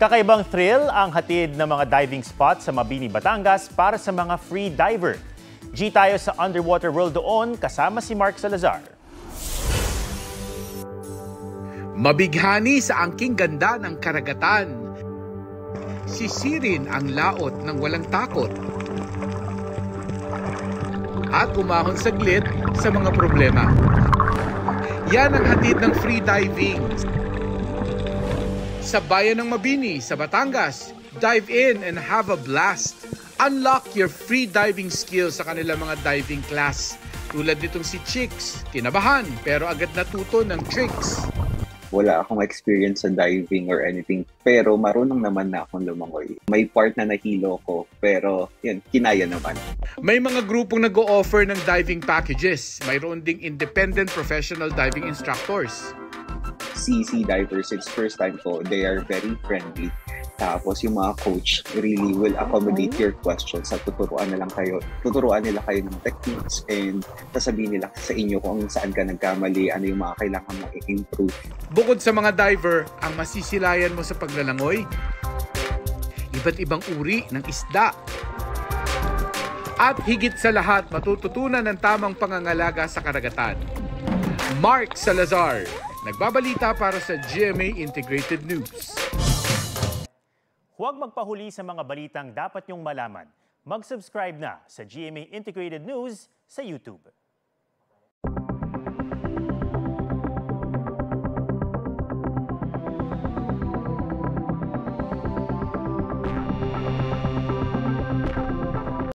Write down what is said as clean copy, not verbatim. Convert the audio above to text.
Kakaibang thrill ang hatid ng mga diving spot sa Mabini, Batangas para sa mga free diver. G tayo sa underwater world doon kasama si Mark Salazar. Mabighani sa angking ganda ng karagatan. Sisirin ang laot ng walang takot. At umahon saglit sa mga problema. Yan ang hatid ng free diving. Sa bayan ng Mabini, sa Batangas, dive in and have a blast. Unlock your free diving skills sa kanilang mga diving class. Tulad nitong si Chicks, kinabahan pero agad natuto ng tricks. Wala akong experience sa diving or anything, pero marunong naman na akong lumangoy. May part na nahilo ko, pero yun, kinaya naman. May mga grupong nag-o-offer ng diving packages. Mayroon ding independent professional diving instructors. CC divers, it's first time ko. They are very friendly. Tapos yung mga coach really will accommodate your questions at tuturuan nila kayo ng techniques and sasabihin nila sa inyo kung saan ka nagkamali, ano yung mga kailangan mong i-improve. Bukod sa mga diver, ang masisilayan mo sa paglalangoy, iba't ibang uri ng isda. At higit sa lahat, matututunan ng tamang pangangalaga sa karagatan. Mark Salazar, nagbabalita para sa GMA Integrated News. Huwag magpahuli sa mga balitang dapat niyong malaman. Mag-subscribe na sa GMA Integrated News sa YouTube.